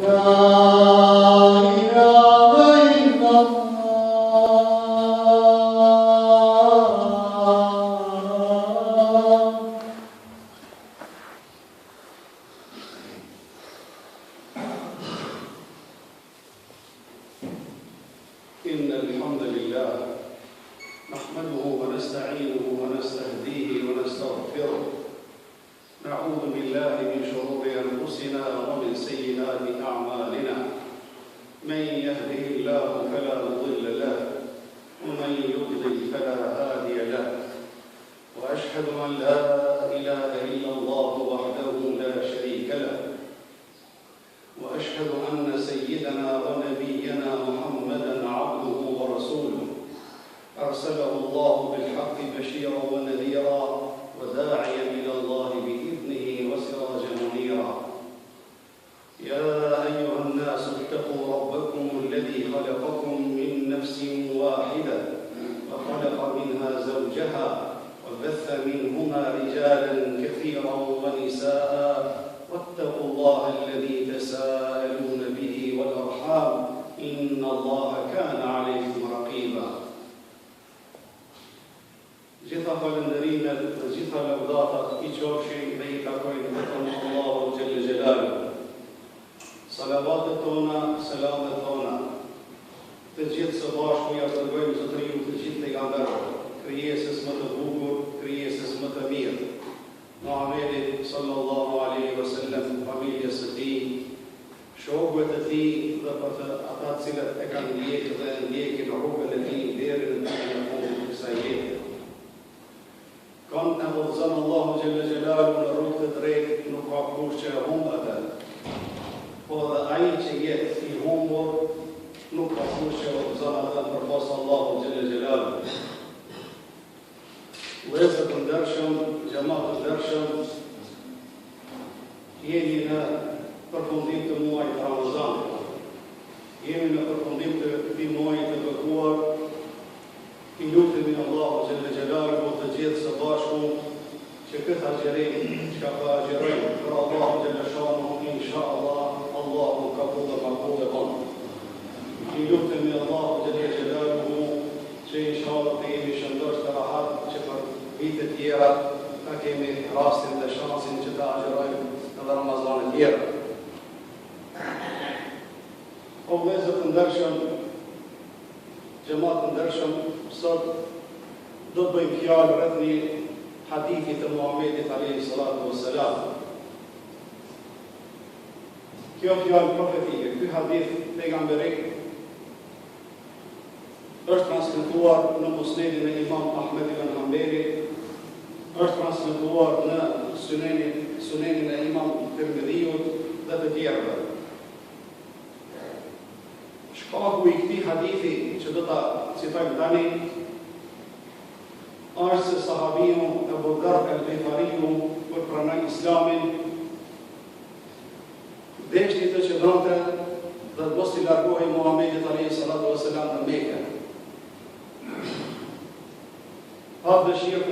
إن الحمد لله نحمده ونستعينه ونستهديه ونستغفره نعوذ بالله من شرور أنفسنا ومن سيئات أعمالنا من يهده الله فلا مضل له ومن يضلل فلا هادي له وأشهد أن لا إله إلا الله وحده لا شريك له وأشهد أن سيدنا ونبينا محمدًا عبده ورسوله أرسله الله بالحق بشيرا ونذيرا وداعيا إلى الله بإذنه وسراجا منيرا يا أيها الناس اتقوا ربكم الذي خلقكم من نفس واحدة وخلق منها زوجها وبث منهما رجالا كثيرا ونساء واتقوا الله الذي تساءلون به والأرحام إن الله كان عليكم رقيبا Gjitha falënderimet dhe gjitha lavdatat I qofshin dhe I takojnë vetëm Allahu Gjelle Gjelalu. Salavatet tona, selamet tona, të gjithë së bashku ja dërgojmë zotëriu të gjithë pejgamberëve, krijesës më të bukur, krijesës më të mirë, Muhammedit sallallahu alaihi wasallam, familjes së tij, shokëve të tij dhe për të ata të cilët e kanë ndjekur dhe ndjekin rrugën e tij deri në ditën e fundit të kësaj jete. Kanë e udhëzon Allahu Gjelle Gjelalu në rrugë të drejtë, nuk ka kush që e humb atë. Po dhe ai që jetë I humbur, nuk ka kush që e udhëzon atë përpas Allahu Gjelle Gjelalu. Vëllezër të ndershëm, xhamat të ndershëm, jemi në përfundim të muajit Ramazan. Jemi në përfundim të këtij muaji të bekuar. I lutemi Allahu Gjelle Gjelalu të gjithë së bashku që këtë agjerim që ka agjerojmë për Allahu Gjelle Shanu, inshallah, Allahu kabul dhe makbul e bon. I lutemi Allahu Gjelle Gjelalu që inshallah të jemi shëndosh të rahat që për vitet tjera ta kemi rastin dhe shansin që ta agjerojmë në Ramazan e tjera. O vëllezër të ndershëm, xhamat të ndershëm, sot do të bëjmë fjalë rreth një hadithi të Muhamedit alayhi salatu wassalam. Kjo fjalë profetike, ky hadith pejgamberik është transmetuar në Musnedin e Imam Ahmed ibn Hanbelit, është transmetuar në Sunenin e Imam Tirmidhiut dhe të tjerëve. Shkaku I këtij hadithi që do ta citojmë tani është se sahabiu Abu Dharr al-Ghifariu kur pranoi Islamin deshti të qëndronte dhe mos I largohej Muhamedit alayhi salatu wasalam në Mekë. Pa dëshirë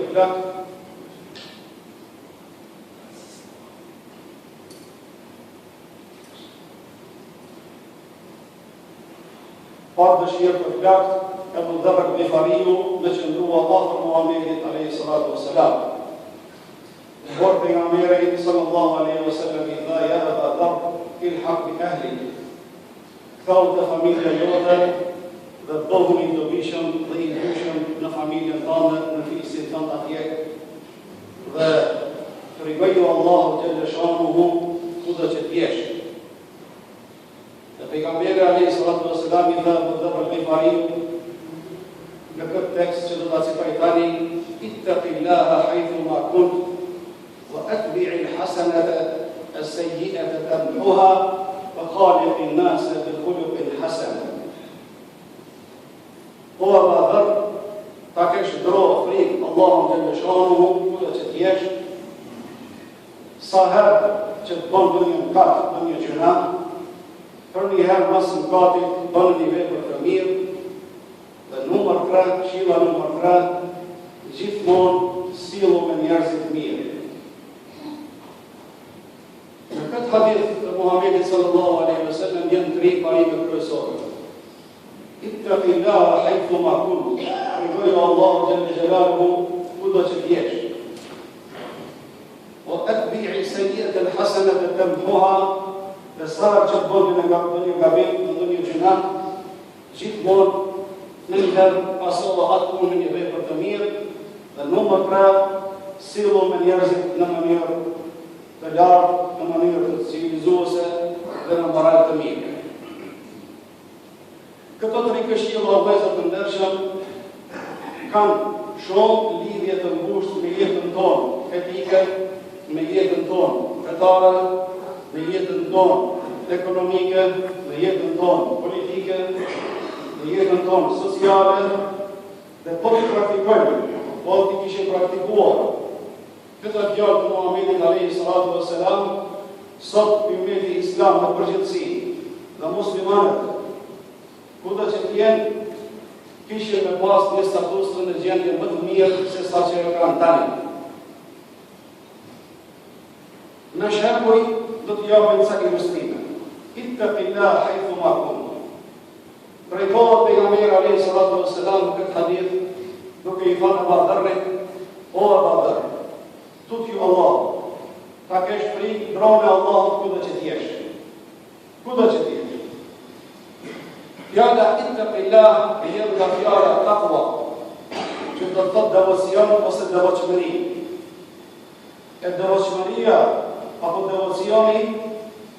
të plak Abu Dharr al-Ghifariu me qëndrua afër Muhamedit alayhi salatu wassalam. Por pejgamberi sallallahu alaihi wasallam I tha ja Abu Dharr ilhaq bi ahlik. Kthau te familja jote dhe bëhu I dobishëm dhe I mbushëm në familjen tënde, në fisin tënd atje. Dhe frigoju Allahu Gjelle Shanuhu kudo që t'jesh. Dhe pejgamberi alayhi salatu wassalam I tha Abu Dharr al-Ghifariu në këtë tekst që do ta citoj tani, ittaqillaha haythu ma kunt wa atbi'il hasanata as-sayyi'ata tamhuha wa khaliqin nasa bi khuluqin hasan. O Abu Dharr, ta kesh dro frikë Allahun Gjelle Shanuhu kudo që t'jesh, sa herë që të bën një mëkat, bën një gjuna, për një herë mas mëkatit bën një vepër të mirë, dhe numër 3, shila numër 3, gjithmonë sillu me njerëzit mirë. Në këtë hadith të Muhamedit sallallahu alaihi wasallam jenë 3 parime kryesore. Ittaqillaha haythu ma kunt. Frikojë Allahu xhalla xhelaluhu kudo që t'jesh. O atbi'i sayyi'ata al-hasanata tamhuha, besar që bëni në një gabim, në një gjuna, gjithmonë në një herë pasolla atë punë në një vepër të mirë, dhe numër 3, sillu me njerëzit në mënyrë të lartë, në mënyrë të civilizuese dhe në moral të mirë. Këto 3 këshilla vëllezër të ndershëm kanë shumë lidhje të ngushtë me jetën tonë etike, me jetën tonë fetare, me jetën tonë ekonomike, me jetën tonë politike, me jetën tonë sociale, dhe po të praktikojmë, po të kishim praktikuar këto fjalë të Muhamedit alayhi salatu wassalam, sot ummeti islam në përgjithësi dhe muslimanët kudo që t'jenë, kishin me pas një status në gjendje më të mirë se sa që e kanë tani. Në shembuj do të japim ca ilustrime. Ittaqillaha haythu ma kunt. Drejtohet pejgamberi alayhi salatu wassalam në këtë hadith, duke i thënë Abu Dharrit: O Abu Dharr, tutju Allah, ta kesh frikë dronë Allahut kudo që t'jesh. Kudo që t'jesh. Fjala ittaqillah vjen nga fjala taqwa, që do të thotë devocion ose devotshmëri. E devotshmëria apo devocioni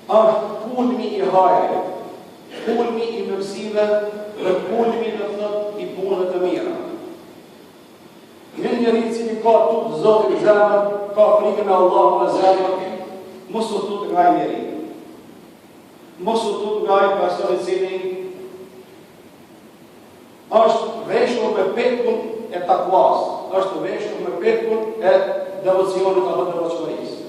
është kulmi i hajrit, kulmi i mirësive dhe kulmi do të thotë i punëve të mira. Një njeri i cili ka tut Zotin në zemër, ka frikën e Allahut në zemër, mos u tut nga ai njeri. Mos u tut nga ai person i cili është veshur me petkun e takwas, është veshur me petkun e devocionit apo devotshmërisë.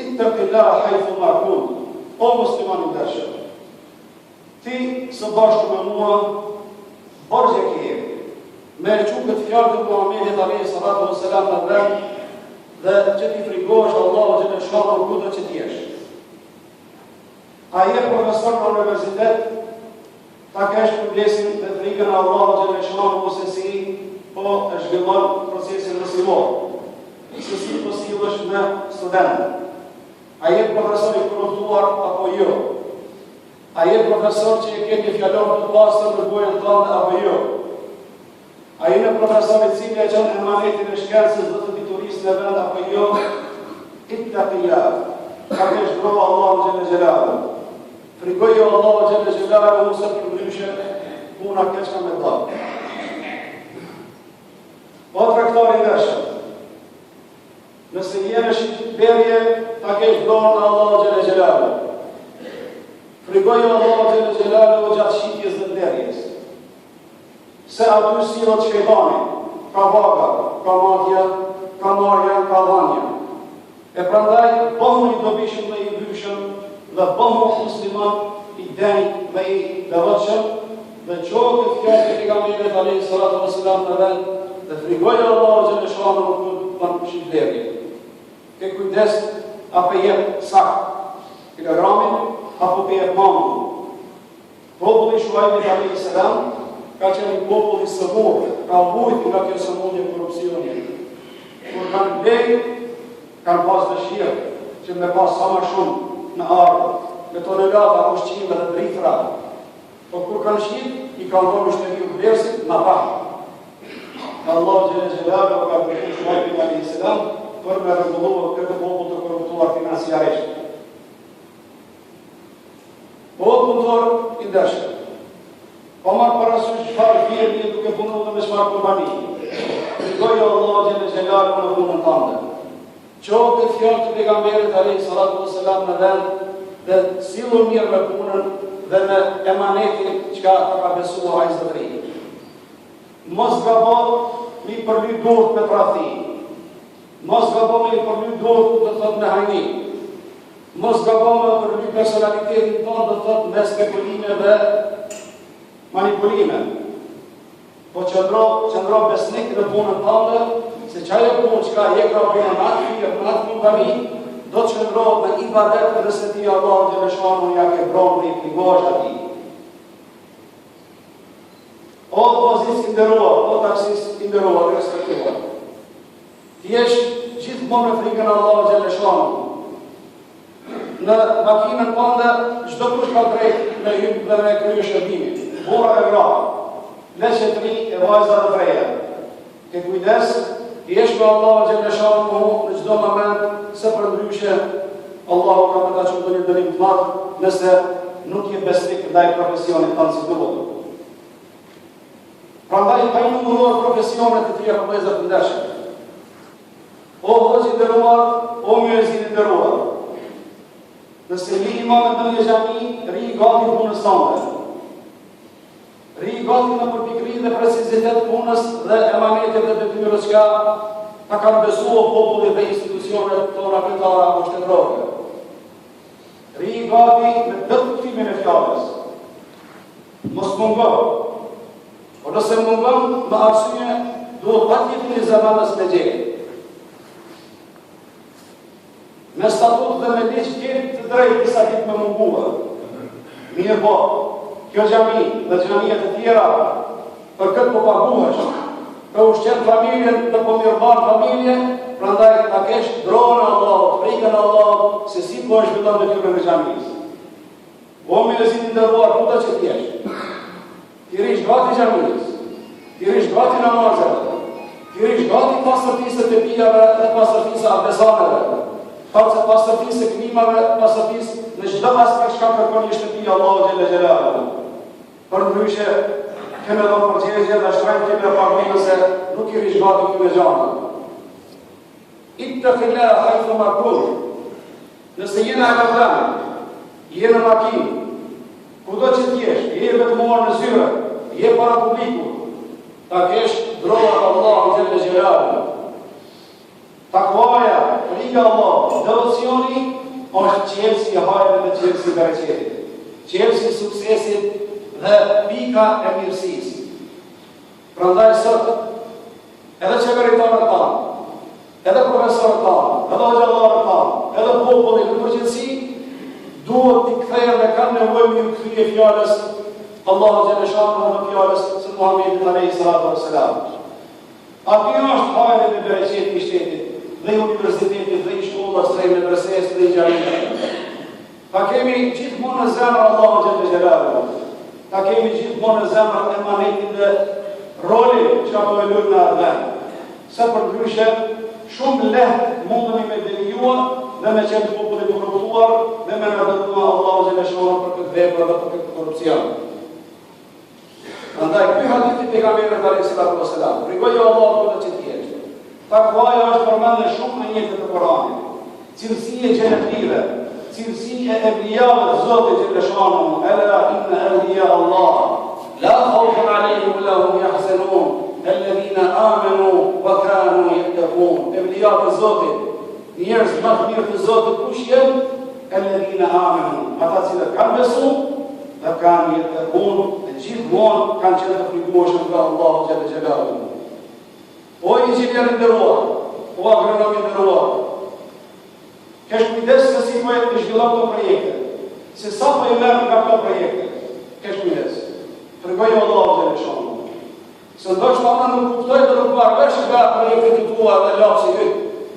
Ittaqillaha haythu ma kunt. O musliman i ndershëm, ti së bashku me mua borxhe ke me e qu këtë fjallë të Muhamedit alayhi salatu wassalam në vend dhe që ti frikosh Allahu xhalla xhallahu kudo që t'jesh. A je profesor në universitet, ta kesh përgjesin dhe frikën e Allahu xhalla xhallahu ose si po e zhvillon procesin mësimor. Se si po sillesh me student. A je profesor i korruptuar apo jo? A je profesor që e ke një fjallor të pastër në gojën tënde apo jo? A je në profesor i cili e qenë emanetin e shkencës dhe të diturisë në vend apo jo? Ittaqillah. Ta kesh dronë Allahu xhalla xhallahu. Frikojë Allahu xhalla xhallahu ose përndryshe puna keqka me ta. O traktori i ndershëm, nëse jene shqiptarje, ta kesh dorë në Allahu xhalla xhallahu. Frikojë Allahu xhalla xhallahu gjatë shitjes dhe nderjes. Se aty sillet shejtani, ka vaga, ka madhja, ka marrja, ka dhënia. E prandaj bëhu i dobishëm dhe i byshëm dhe bëhu musliman i denjë dhe i devotshëm dhe qohë këtë fjallë të pejgamberit alayhi salatu wassalam në vend dhe frikojë Allahu xhalla xhallahu për shqiptarje. Ke kujdes apo jep sakt kilogramin apo pe jep mamën. Populli Shuaibit alayhi salam ka qenë popull i sëmurë, ka vujtë nga kjo sëmundje korupcioni. Kur kanë lejë, kanë pas dëshirë që me pas sa më shumë në ardhë, me tonelata, ushqime dhe dritra. Po kur kanë shqit, i kanë dhënë shtëpi u vlerësit në pahë. Allahu xhalla xhallahu ka bërë Shuaibin alayhi salam për me rregulluar këtë popull të korruptuar financiarisht. Po punëtor i ndershëm, po marrë parasysh çfarë firmi duke punuar me çfarë kompani. Frikojë Allahu xhalla xhallahu në punën tënde. Qohë këtë fjallë të pejgamberit alayhi salatu wassalam në vend dhe sillu mirë me punën dhe me emanetin që ka besuar ai zotëri. Mos gabo mi përly durët me tradhti. Mos gabo mi përly durët të thot me hajni. Mos gabo me përly personalitetin tonë të thot me spekulime dhe manipulime. Po qëndro besnik në punën tënde, se qajo punë që ka je ka punë në atë kompani, do të shndrohet në ibadet nëse ti Allahu xhaleshanu ja ke bronë i prigosh atij. O pozici i nderuar, o taksist i nderuar, respektuar. Ti je gjithmonë me frikën e Allahu xhaleshanu. Në makinën tënde çdo kush ka drejt me hyrë dhe me kryer shërbimin. Burra e gra, leçetri e vajza e freja. Ke kujdes, ti jesh me Allahu xhaleshanu në çdo moment, se përndryshe Allahu ka më dashur të dënim të madh nëse nuk je besnik ndaj profesionit tonë si duhet. Prandaj pa i numëruar profesionet të tjera për të ndeshur. O hoxhi i nderuar, o muezin i nderuar. Nëse një imam në një xhami, ri gati punës tënde. Ri gati në përpikri dhe precizitet punës dhe emanetet dhe detyrës që ta kanë besuar populli dhe institucionet tona fetare apo shtetërore. Ri gati me të kuptimin e fjalës. Mos mungo. Por nëse mungon, me arsye, duhet patjetër një zamanës me gjejë. Me statut dhe me ligj tjetër të drejtë disa ditë me munguar. Mirë po, kjo xhami dhe xhamiat e tjera për këtë po paguhesh, për ushqen familjen dhe po mirëban familje, prandaj ta kesh dronë Allahut, frikën Allahut, se si po zhvillon detyrën e xhamisë. O muezin i nderuar, ku do të jesh? Ti rish gati xhamisë, ti rish gati namazeve, ti rish gati pastërtisë të pijave dhe pastërtisë abdesaneve. Pasë pastërtisë e klimave, pastërtisë në çdo aspekt që kërkon një shtëpi Allahu xhelle xhelalu. Përndryshe kemi dhënë përgjigje dhe shtrajt kemi paguar se nuk i rish gati këto gjëra. Ittaqillah haythu ma kunt. Nëse jena në avtoban, je në makinë, kudo që t'jesh, je vetëmuar në zyre, je para publikut, ta kesh dronë Allahu xhelle xhelalu. Takvaja, frika Allah, devocioni është qelësi i hajrëve dhe qelësi i bereqetit, qelësi i suksesit dhe pika e mirësisë. Prandaj sot, edhe qeveritarët tanë, edhe profesorët tanë, edhe xhallarët tanë, edhe populli në përgjithësi, duhet t'i kthejnë dhe kanë nevojë me kthye fjalës Allahu xhaleshanu dhe fjalës së Muhamedit alayhi salatu wassalam. Aty është hajri dhe bereqeti i shtetit, dhe i universitetit, dhe i shkollës, dhe i medreses, dhe i xhamisë. Ta kemi gjithmonë në zemër Allahu xhelle xhelalu. Ta kemi gjithmonë në zemër emanetin dhe rolin që ato e luajnë në vend. Se përndryshe, shumë lehtë mundemi me devijuar dhe me qenë populli të korruptuar dhe me na dënuar Allahu xhelle xhelalu për këtë vepër dhe për këtë korrupsion. Prandaj ky hadith i pejgamberit alayhi salatu wasalam, rregulloi Allahu këtë që tjetër. Takvaja është përmendur shumë në jetën e Kuranit. Cilësi e xhenetlive, cilësi e evlijave të Zotit xhaleshanu, ala inna awliya Allah la khawfun alayhim wa la hum yahzanun, alladhina amanu wa kanu yattaqun. Evlijat e Zotit, njerëz më të mirë të Zotit kush janë? Alladhina amanu, ata që kanë besuar dhe kanë yattaqun, gjithmonë kanë qenë të frikëmshëm nga Allahu xhelle xhelalu. O inxhinier i nderuar, o agronom i nderuar, kesh kujdes se si po e zhvillon këto projekte, se sa po e merr nga këto projekte, kesh kujdes. Tregoj Allahu xhaleshanu. Se ndoshta ata nuk kuptojnë dhe nuk marrë vesh nga projektet e tua dhe lapsi yt,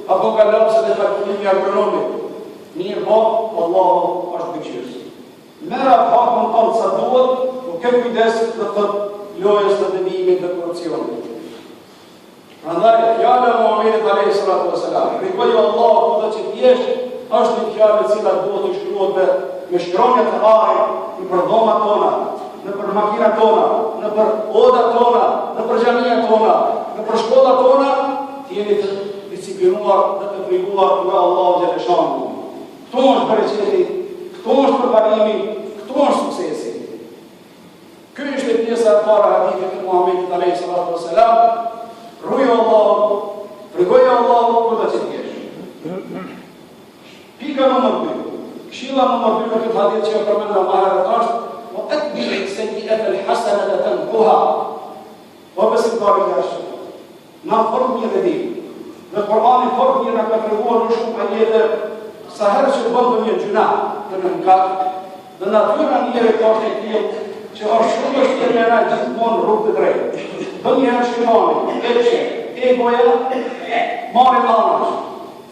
apo nga lapsi dhe kalkulimi agronomik. Mirë po, Allahu është beqyrës. Merra fakun tonë sa duhet, po ke kujdes dhe të lojës të dënimit dhe korrupsionit. Prandaj, fjala e Muhamedit alayhi salatu wasalam, rregulloi Allahu kudo që t'jesh, është një fjalë e cila duhet të shkruhet me shkronja të arrit në për dhomat tona, në për makinat tona, në për odat tona, në për xhamiat tona, në për shkollat tona, të jeni të disiplinuar dhe të frikuar nga Allahu xhaleshanu. Këto është bereqeti, këto është përparimi, këto është suksesi. Ky është pjesa e parë e hadithit të Muhamedit alayhi salatu wasalam. Rujo Allah, frikoj Allah, këtë që t'jesh. Pika nëmër 2, këshilla nëmër 2 në këtë hadith që e përmendëm më herët është, o atbi'i sayyi'ata al-hasanata tamhuha. O besimtari tash, na fort mirë dhe di. Në Kur'anin fort mirë na ka treguar në shumë ajete sa herë që bën ndonjë gjuna të mëkat, dhe natyra njëri ka të tillë që është shumë e vështirë me rajt gjithmonë rrugë të drejtë. Ndonjëherë shimoni, egoja, marrin anash,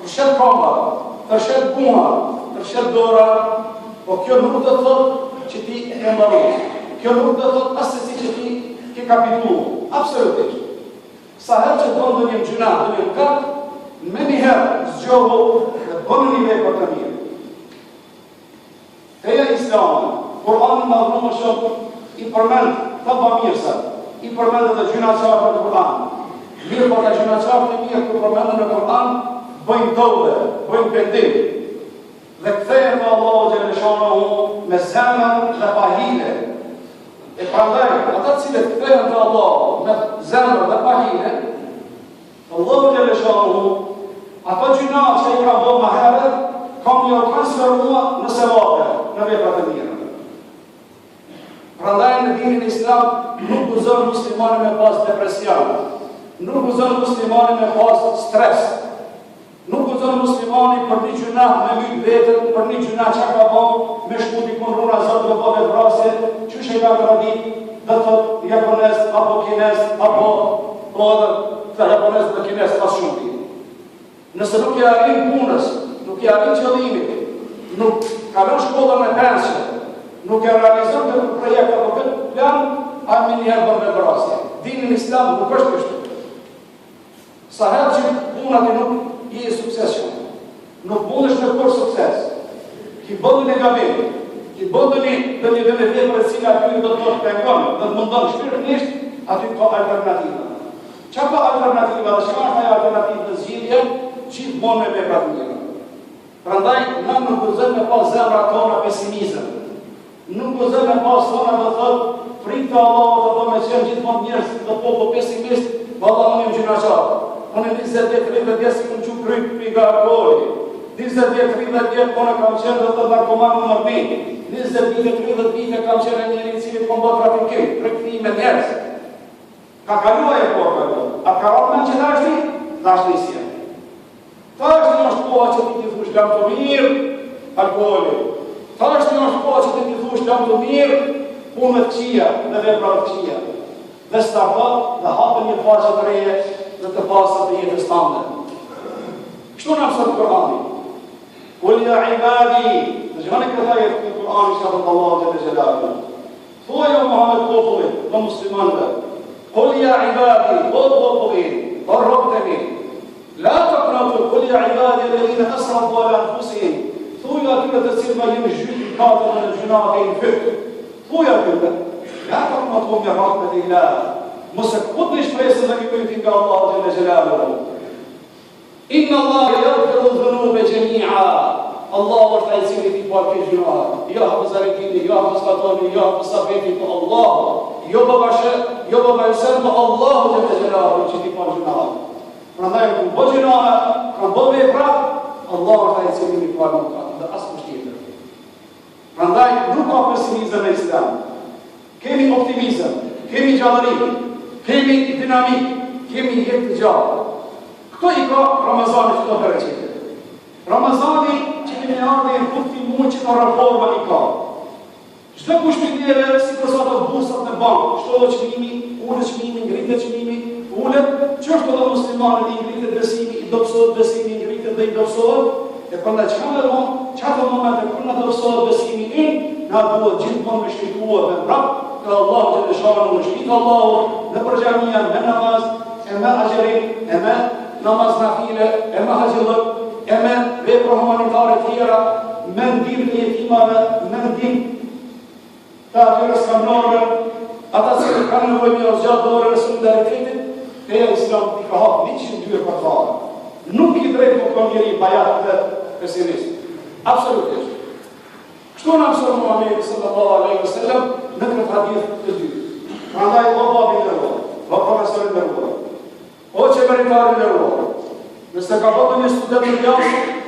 përshet komba, përshet puna, përshet dora, po kjo nuk do të thotë që ti e mbaroj. Kjo nuk do të thotë asesi që ti ke kapitullu. Absolutisht. Sa herë që bën ndonjë gjuna, ndonjë mëkat, me njëherë zgjohu dhe bënë një vepër të mirë. Feja islame, Kur'ani madhëruar shumë i përmend të bamirësat, i përmend edhe gjuna qartë në Kur'an. Mirë po të gjuna qartë e mirë ku përmendën në Kur'an, bëjnë tove, bëjnë pendim. Dhe kthehen te Allahu xhaleshanuhu me zemër dhe pa hile. E prandaj, ata të cilët kthehen te Allahu me zemër dhe pa hile, Allahu xhaleshanuhu ato gjuna që i ka bërë më herët, kam një transferua në sevape, në vepra të mira. Prandaj në dinin islam nuk gëzon muslimani me pas depresion, nuk gëzon muslimani me pas stres, nuk gëzon muslimani për një gjuna me myt vetën, për një gjuna që ka bërë me shkuti kun runa zotë dhe bëve vrasje, që që i ka tradit, dhe thot japones, apo kines, apo të japones dhe kines pas shumëti. Nëse nuk i arrin punës, nuk i arrin qëllimit, nuk kalon shkollën me pensje, nuk e realizon të projekt apo këtë plan, a me njëherë bërë me vrasje. Dinin islam nuk është kështu. Sa herë që punat i nuk i suksesion, nuk mundesh me kur sukses, ki bëndë një gabim, ki bëndë një vete për e cila aty do të pengon, do të mundon shpirtërisht, aty ka alternativa. Qa ka alternativa dhe shka ka alternativë në zgjidhje, gjithmonë me vepra të mira. Prandaj, na nuk gëzojmë me pas zemra tona pesimizëm. Nuk gëzojmë me pas tona dhe thot, frikë të Allahut apo me qenë gjithmonë njerëz të popull pesimist, valla unë jam gjinaqar. Unë 20-30 vjet si kam qenë kryp nga alkooli. 20-30 vjet unë kam qenë dhe të narkoman në mërbin. 20-30 vite kam qenë njëri i cili kam bërë trafikim, tregti me njerëz. Ka kaluar e porta. A ka rënë që dashni si. Tash në është koha që ti t'i thush jam të mirë, alkoholi. Tash në është koha që ti t'i thush jam të mirë, punë të këqija dhe vepra të këqija. Dhe startot dhe hapën një faqe të reje dhe të pasat të jetës tande. Kështu në mësët Kur'ani. Kul ja ibadi, dhe gjëhani këta jetë në Kur'ani që të Allah dhe Gjellatë. Thuaj o Muhammed popullit, dhe muslimanve. Kul ja ibadi, o popullit, o robët e mirë. La taqnatu qul ya ibadi alladhina asrafu ala anfusihim. Thuaj atyre të cilët ma jemi zhytur katër në gjunat e infyt. Thuaj atyre. La taqnatu min rahmatillah. Mos e kutni shpresën dhe kujtim nga Allahu xhalla xhelaluhu. Inna Allaha yaghfiru dhunuba jami'a. Allahu është ai i cili i bën këto gjëra. Jo hafzaretini, jo hafzatoni, jo hafzafeti po Allah. Jo babashe, jo babashe po Allahu xhalla xhelaluhu që i bën gjëra. Prandaj ku bëjënave, kanë bëve e prapë, Allah është ai i cili i falë mëkat, dhe asë tjetër. Prandaj nuk ka pesimizëm në Islam. Kemi optimizëm, kemi gjallëri, kemi dinamik, kemi jetë të gjallë. Këto i ka Ramazani këto bereqete. Ramazani që kemi ardhe e kufti mund që ka reforma i ka. Çdo kush pitjeve, si përsa të bursat në bankë, shtohet çmimi, ulet çmimi, ngritet çmimi, ulet, që është të muslimanët i ngritet besimi, i dobësohet besimi, i ngritet dhe i dobësohet, e përnda që me vonë, që ato momente kër në dobësohet besimi na duhet gjithmonë me shpikuar dhe prapë, ka Allahu që të sharën në shpikë Allahu, në përgjamia, me namaz, e me agjerim, e me namaz nafile, e me haqillët, e me vepra humanitare tjera, me ndim të jetimave, me ndim të atyre skamnorëve, ata që kanë nevojë me gjatë dorën e solidaritetit, feja Islam i ka hapë 102 për fare. Nuk i drejtë për njëri bajat dhe pesimist. Absolutisht. Kështu në mësër Muhamedi sallallahu alaihi wasallam në këtë hadith të dy. Prandaj o babi nderuar, o profesor nderuar, o qeveritari nderuar, nëse ka bërë një student të jashtëm,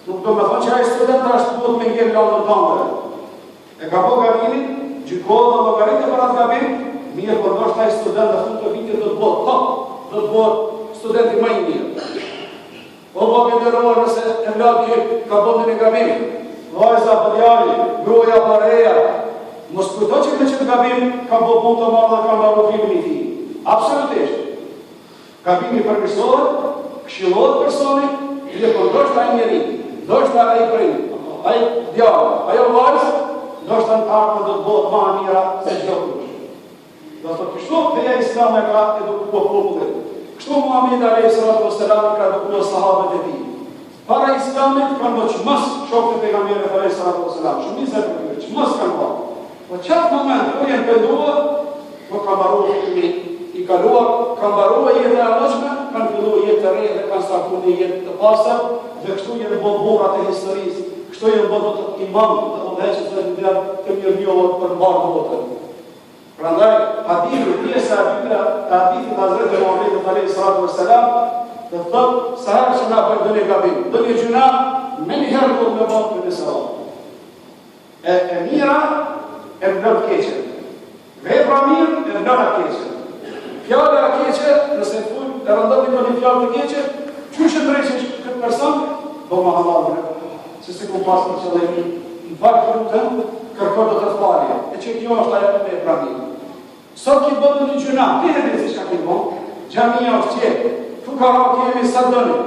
nuk do me thonë që ai student është duhet me ngel lëndën tënde. E ka bërë gabimin, gjykohet dhe llogaritë për atë gabim, mirë por ndoshta ai student në fund të vitit do të bëhet top, do të bëhet studenti më i mirë. O babi nderuar, nëse e vlaki ka bëndin e gabim, vajza për djali, gruaja për reja, mos kujto që me qëtë gabim ka bo punë të marrë dhe ka marrë filmin i ti. Absolutisht. Gabimi përmirësohet, këshillohet personi, dhe për ndoshta ai njeri, ndoshta ai prind, ai djalë, ajo vajzë, ndoshta në ardhmë do të bëhet më e mira se çdo kush. Do të thotë kështu feja islame ka edukuar popullin. Kështu Muhamedi alayhi salatu wassalam ka edukuar sahabët e tij. Para islamit kanë bënë çmos shokët e pejgamberit alayhi salatu wassalam. Shumica e tyre çmos kanë bërë. Po çfarë moment kur janë penduar, po ka mbaruar i kaluar, ka mbaruar jeta e armëshme, kanë filluar jetë të re dhe kanë startuar një jetë të pastër, dhe kështu janë bërë burrat e historisë. Kështu janë bërë të imam të udhëheqës dhe të mirënjohur për mbarë botën. Prandaj, hadithi, pjesa e dytë e hadithit të Hazreti Muhamedit alayhi salatu wassalam, të thotë se herë që na bëjmë ndonjë gabim, ndonjë gjuna, me një herë do të më bëhet për nesër. E mira e vlon keqen. Vepra mirë e vlon keqen. Fjala e keqe, nëse ful e rëndoni për një fjalë të keqe, çuçi drejtë këtë person, do më halal. Se ku pas për qëllimi, në bakë për të kërkor do të falje, e që kjo është ajo me pranim. Sot ki bëtë një gjuna, tine dhe si shka ki bënë, gjamia është qetë, fukara kemi sa dëni.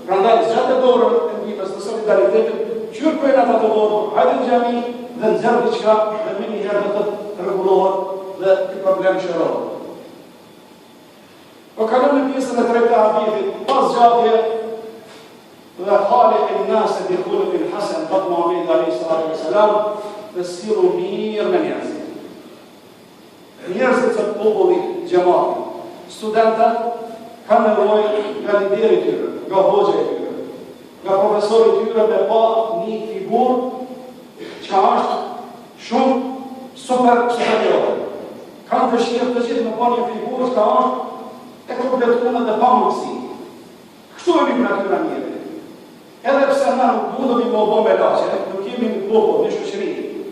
Prandaj, zxatë e dorën e njibës në solidaritetit, qyrkojnë ata të dorë, hajde në gjami dhe në zërë diqka dhe me një herë dhe të regulohet dhe të problem shërohet. Po kalëm në pjesën e trejtë hadithit, pas gjatje, dhe khaliq an-nas bi khuluqin hasan, qad Muhamedi alayhi salatu wassalam, dhe sillu mirë me njerëzit. Njerëzit të popullit, xhamati, studentët kanë nevojë nga lideri i tyre, nga hoxha i tyre, nga profesori i tyre me pa një figurë që është shumë superiore. Kanë dëshirë të gjithë me pa një figurë që është e kompletuar dhe pa mundësi. Kështu e një natyra njëri. Edhe pse na nuk mundemi më bëmë me laqe, nuk jemi një popull, një shoqëri,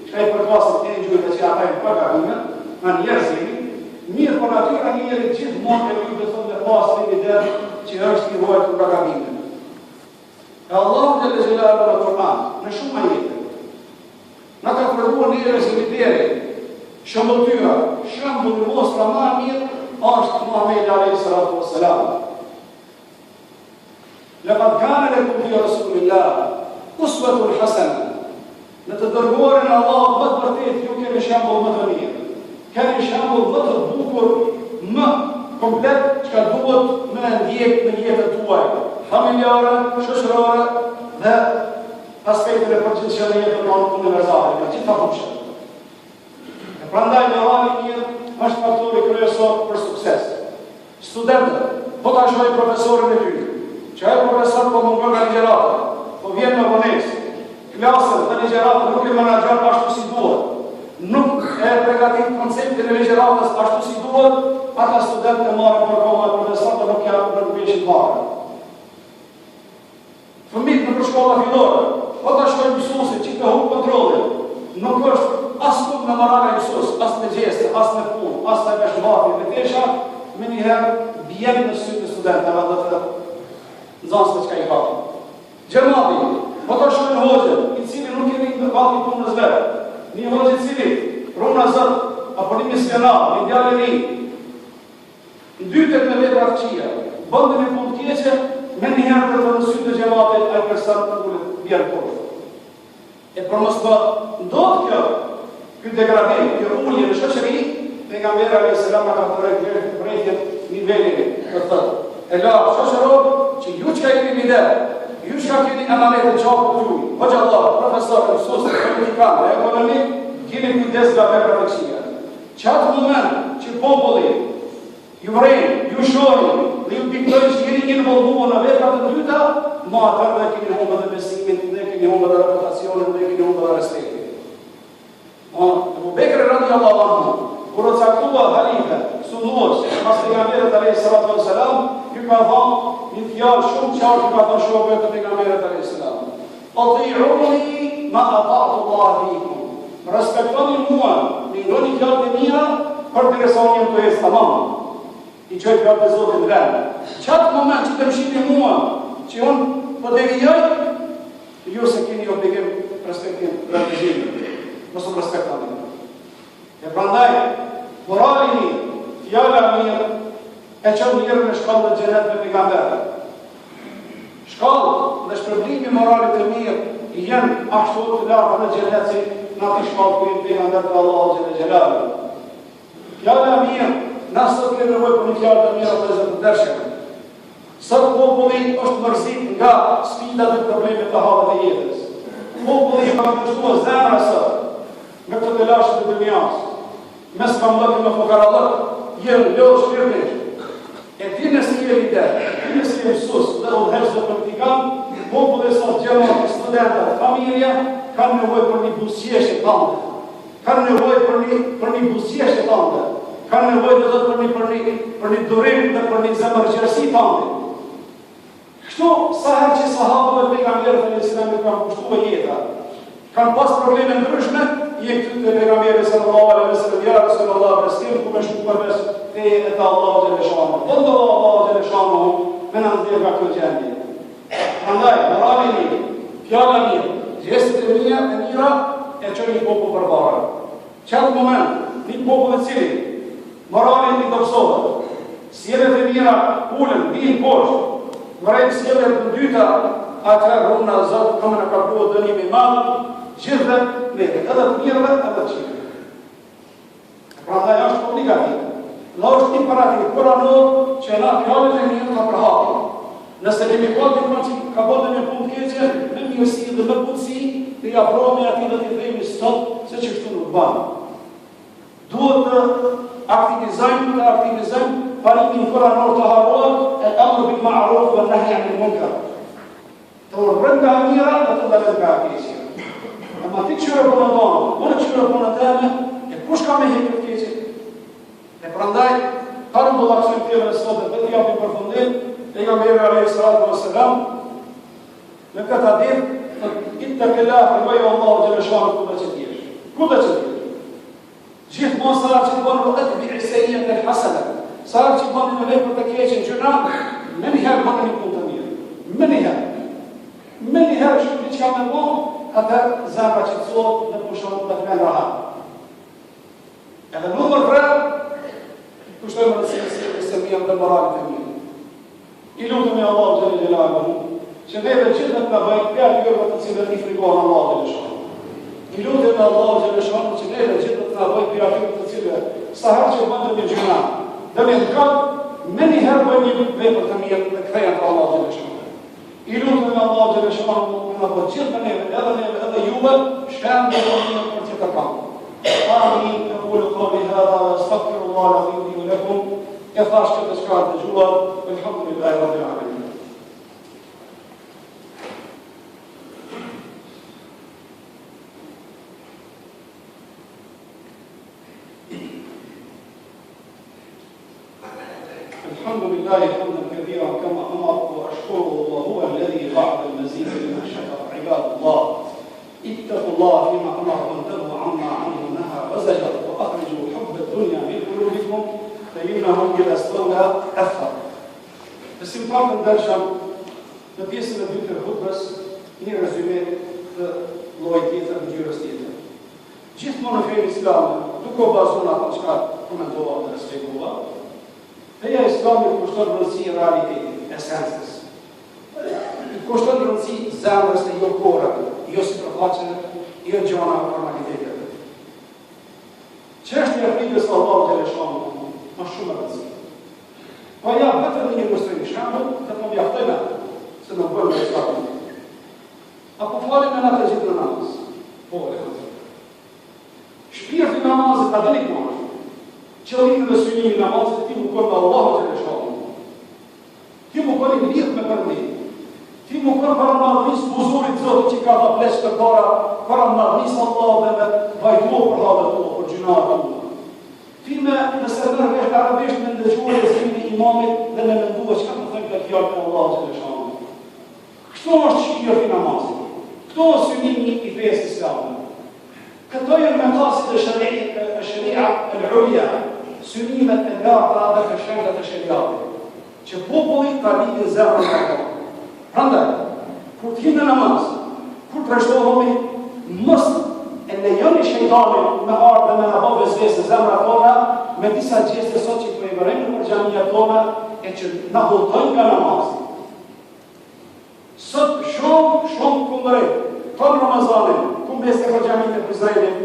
që e përkasit e një gjujtë që ata e përgabime, në njerëzimi, mirë për natyra njëri gjithë mund e ju dhe thonë dhe pas të një derë që është i vojtë për përgabime. E Allah në të legjelarë në Kur'an, në shumë ajete, në ka përruar njerëz i lideri, shëmbëltyra, shëmbull në mostra ma mirë, është Muhamedi alayhi salatu wassalam. لقد كان لكم في رسول الله أسوة حسنة. Në të dërguarin Allah më të vërtet ju keni shembull më të mirë. Keni shembull më të bukur, më komplet që duhet me ndjek në jetën tuaj, familjare, shoqërore dhe aspektet e përgjithshme në jetën universale, në gjitha fushët. E prandaj morali i mirë është faktori kryesor për sukses. Studentët, po ta shohim profesorin e tyre. Që e profesor po mungon nga ligjeratë, po vjen në vonesë, klasën dhe ligjeratë nuk e menaxhon ashtu si duhet, nuk e përgatit konceptin e ligjeratës ashtu si duhet, ata studentë e marrin për kohë e profesorët dhe nuk janë në përveshit marrë. Fëmijët në shkolla fillore, po ta shkojnë mësuesit që të humbë kontrollin, nuk është asnjë në morale e mësues, as në gjeste, as në punë, as në bashkëmbajtje me tesha, me njëherë bjen në sy të studentëve dhe të nxënësve që ka i hapë. Gjermati, po të shkojnë hoxhën, i cili nuk jeni në vati punës vetë. Një hoxhë i cili, runa zëtë, apo një misionar, një djalë i ri, ndytet me vepra të këqija, bëndën e punë keqe, me njëherë për të nësyt të gjematit, a i person të kullet bjerë kurë. E për mos të ndodhë kjo degradim, kjo ullje në shoqëri, pejgamberi alayhi salam ka thënë brejtjet nivelin të thëtë. E la shoqëror që ju që ka jeni lider, ju që ka keni emanet të qapë të juj, hoxha Allah, profesor, mësues, politikan dhe ekonomik, keni kujdes nga vepra të këqija. Qatë moment që populli ju vrejnë, ju shohin dhe ju piktojnë që jeni involvuar në vepra të dyta, ma atër dhe keni humbë dhe besimin, dhe keni humbë dhe reputacionin, dhe keni humbë dhe respektin. Ebu Bekri radiallahu anhu, kur o caktua halife, sundues, pas pejgamberit alayhi salatu wassalam, ju ka thënë një fjalë shumë qartë ka thënë shokëve të pejgamberit alayhi salam. Ati'uni ma ata'tu Allah fikum. Respektoni mua, një ndonjë fjalë të mira për direksionin jam të tamam. I çoj fjalë të Zotit rend. Çat moment që të mshini mua, që unë po devijoj, ju se keni obligim respektim realizimit. Mos u respektoni. E prandaj, morali mirë, fjala mirë, e qënë njërë në shkallë dhe gjenet me pejgamberët. Shkallë dhe shpërblimi moralit të mirë jenë ashtu të lartë në gjenet si në të shkallë për pejgamberët e Allahu xhelle xhelaluhu. Fjala mirë, nësë të kërë nevojë për një fjallë të mirë të zëtë të dërshme. Sot populli është mërzit nga sfidat e problemet të halët e jetës. Populli ka kështua zemra sot, me këtë të lashët të dëmjas, mes kamlëk me fukarallëk, jenë lëllë shpirtisht. E ti nësi e lider, ti nësi e mësus dhe udhëheqës dhe praktikant, populli sot gjëma të studentët, familja, kanë nevojë për një busqeshje të ndë. Kanë nevojë për një busqeshje të ndë. Kanë nevojë dhe për një durim dhe për një zemërgjërsi të ndë. Kështu, saher që sahabëve pejgamberët e Islamit kanë kushtuar jeta, kanë pas probleme ndryshme, i e këtë të pejgamberit sallallahu alaihi wasallam, ja Rasulullah, bestim ku me shkuar mes te e të Allahu xhelle xhelaluhu. Allahu xhelle xhelaluhu me na nxjerr nga kjo gjendje. Prandaj, morali mirë, fjala mirë, gjestet e mira e çon një popull përpara. Çat moment, një popull i cili morali i dobësohet, sjelljet e mira ulën, vijnë poshtë. Vërejtë sjelljet të dyta, atëherë runa Zot këmë në kapluar dënim i madh, gjithve neve, edhe të mirëve, edhe të qime. Prandaj është obligativ. Në është imperativ, kuranor që na fjalët e mirë të përhapin. Nëse kemi kohë të që ka bërë një punë keqe, me mirësi dhe me punësi, të i afrohemi atij dhe të themi sot se që kështu nuk banë. Duhet të aktivizojmë parimin kuranor të harruar e amru bil ma'ruf wa nahy 'anil munkar. Të urdhërojmë nga mira dhe të ndalojmë nga e keqja. Ama ti qyre punën tonë, unë qyre punën teme, e kush ka me hekë të keqe? E prandaj, karëm do laksojmë tjeve në sot dhe të japim përfundim, pejgamberi alayhi salatu wassalam, në këtë hadith, ittaqillah, përgojë Allahu xhelle xhelaluhu kudo që t'jesh. Kudo që t'jesh. Gjithmonë sa që të bënë vëllet bi isejjet e hasana, sa që bënë në vepër të keqe në gjëna, me njëherë bënë një punë të mirë. Me njëherë shumë një që ka me bënë, atër zemra që të zotë dhe pushon dhe të menë rahat. Edhe numër vrem, kushtojmë rësirë se mijëm dhe moralit e mirë. I lutëm e Allah xhelle xhelaluhu, që neve gjithët në bëjt për jërëve të cilët i frigohen Allah xhelle xhelaluhu. I lutëm e Allah xhelle xhelaluhu, që neve gjithët në bëjt për jërëve të cilët sa herë që bëndë një gjëna, dhe me në katë, me njëherë bëjt një vepër të mirë dhe këthejën të Allah xhelle xhelaluhu. I lutëm e Allah xhelle xhelaluhu, në bëjt gjithë me neve edhe juve, shemë dhe një për që të kamë. Amin, e kulu qawli hadha, astaghfirullah al-azim li wa lakum. E thash këtë shkallë të gjuar, alhamdulillahi rabbil alamin. الحمد لله حمدا كثيرا كما امر واشكره وهو الذي بعد المزيد لمن شكر عباد الله اتقوا الله فيما امر وانتهوا عما عنه نهى وزجر واخرجوا حب الدنيا من قلوبكم فانهم اذا استولى اثر. Besim pak të ndershëm në pjesën e dytë të hutbes një rezume të llojit tjetër të ngjyrës tjetër. Gjithmonë në fenë islame, duke u bazuar ato çka komentova dhe shpjegova, feja islame kushton rëndësi realitetit, esencës. Kushton rëndësi zemrës dhe jo korave, jo sipërfaqeve, jo gjona formaliteteve. Çështja e frikës së Allahut xhelle xhelaluhu është shumë e rëndësishme. Po ja vetëm një ilustrim i shembull, të po mjaftojmë se nuk bëjmë me islamin. Apo falim me natë gjithë në namaz. Po, e këtë. Shpirti i namazit ka dënik më është. Qëllimi dhe synimi i namazit ti më kërë me Allahu xhelle xhelaluhu. Ti më kërë i lidhë me përndim. Ti më kërë para madhërisë buzurit Zotit që ka dha pleqë të para madhërisë Allah dhe me vajtuo për halët tuo, për gjunat tuo. Ti me nëse nërvesh arabisht me ndëgjuar leximin e imamit dhe me mendua çka do thënë këtë fjalë për Allahu xhelle xhelaluhu. Kto është shpirti i namazit? Kto është synimi i fesë islame? Këto janë mendasit e sharia al-ulya, synimet e larta dhe fshehta të shariatit, që populli ka lidhur zemrën me to. Prandaj, kur të hinë në namaz, kur të rështohemi, mos e lejoni shejtanin me ardhë dhe me në bëvë vezvesë në zemra tona, me disa gjeste sot që të vërejmë për xhamia tona e që në voltojnë nga namazin. Sot shumë këndërej, tonë Ramazanin, këmë beste për xhamit e Prizrenit,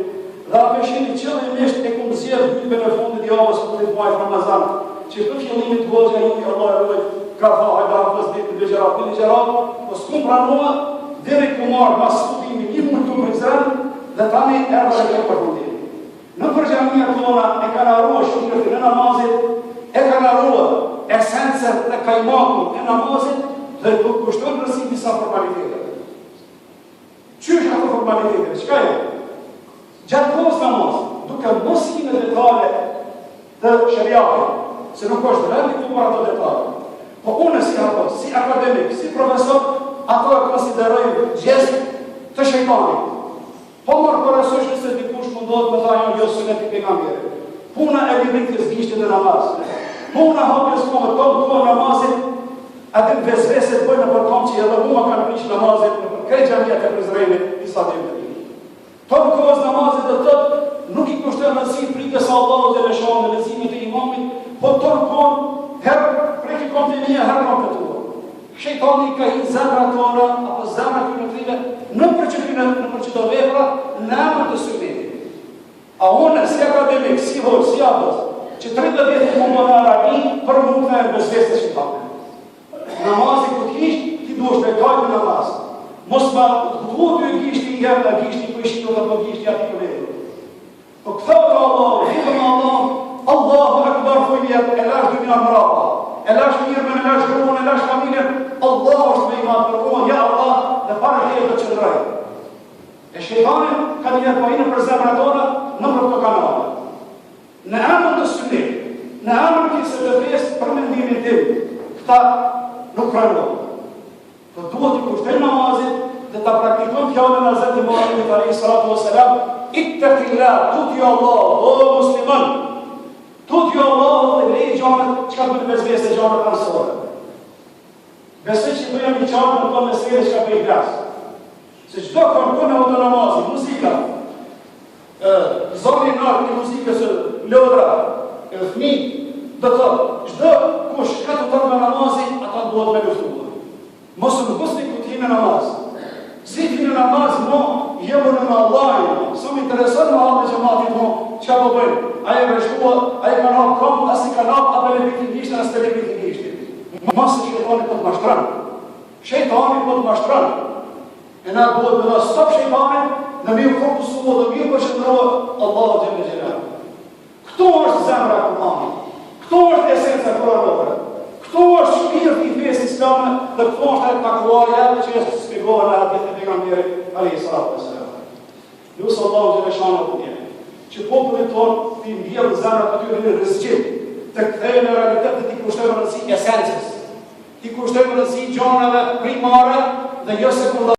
dhe apëshini qëllimisht e këmë zjedhë hype në fundit javës për të muajt Ramazan, që për fillimit vozja ju i Allah e rujt, ka tha hajda për zditë në ligjerat, po s'kum pranua, dhe ku marë pas studimi një mund të Prizren, dhe tani erë dhe këtë përfundim. Në përgjamia tona e kanë arrua shukërti në namazit, e kanë arrua esencën dhe kajmakun e namazit, dhe të kushton rësi disa formalitetet. Qysh ato formalitetet? Qka e? Gjatë kohës namaz, duke mos i në detale të shëriatit, se nuk është rendi ku për ato detale. Po unë si akademik, si profesor, ato e konsiderojnë gjest të shejtanit. Po marë përësosh nëse dikush mundohet me thajnë jo sunet i pejgamberit. Puna e libritës gishtit dhe namaz. Puna hapjes kohë tonë kohë namazit, atë vezveset bëjnë në përkom që edhe mua kanë prish namazit në përkrej xhamia të Prizrenit i sadim të një. Tonë kohës namazit dhe tëtë nuk i kushtojnë nësi frikës Allahu dhe lëshonë dhe lezimit e imamit, po tonë kohën herë preki kom të një herë kom të tuar. Shejtani ka hinë zemra tona, apo zemra të nëtrive, në për që të vepra, në emër të sunetit. A unë, si akademik, si hoqë, si abës, që 30 vjetë i më në Arabi, për mund të e bëzvestë të shqitame. Namazi ku t'kisht, ti duesh me kajtë në namaz. Mos ma duhet të gishti i jemë, gishti për ishtu dhe për gishti ati për vedu. Po këthëtë Allah, hitëm Allah, Allahu Akbar fujnjet, e lash dëmja mrapa, e lash mirëmën, e lash gruën, e lash familjen, Allah është me iman përkuan, ja Allah, dhe pare të jetë të qëndrejë. E shejtanin ka një jetë pojnë për zemra tona në për këto kanale. Në emën të sunnit, në emën kisë të fesë për mendimin tim, këta nuk pranohet. Po duhet të kushtojmë namazit dhe ta praktikojmë fjalën e Hazreti Muhamedit alayhi salatu wassalam, ittaqillah, tutju Allah, o musliman. Tutju Allah dhe lejë gjanët çka bëjnë vezvese gjanët ansore. Besoj që bëjmë një qartë në tonë mesere që ka për i glasë. Se qdo kërkone o të namazin, muzika, zoni nartë një muzikës lodra, fmi, dhe të qdo kush ka të tërë me namazin, ata duhet me luftuar. Mosë në gusni ku t'hi në namaz. Si t'hi në namaz, mo, jemë në Allahin, së më interesën në Allah në gjematit, mo, qka po bëjnë? Aje vreshtua, aje ka napë kom, asi ka napë, ape le bitin gishtë, asë të le bitin gishtë. Masë shejtani po të mashtran. Shejtani po të mashtran. E na duhet me dhe stop shejtanin, në mi u fokusua dhe mi u përshëndrua Allahu Gjellë Gjellë. Këto është zemra Kur'anit. Këto është esenca Kur'anore. Këto është shpirti i fesë islame dhe këto është e takuarja që është spjegohet në hadith e pejgamberit alayhi salatu wassalam. Lusë Allahu Gjellë Gjellë të njëri, që popullit tonë t'i mbjellë zemrat atyre në rëzgjim, të kthejë në realitet dhe t'i kushtojnë rëndësi esencës, t'i kushtojnë rëndësi gjanave primare dhe jo sekundare.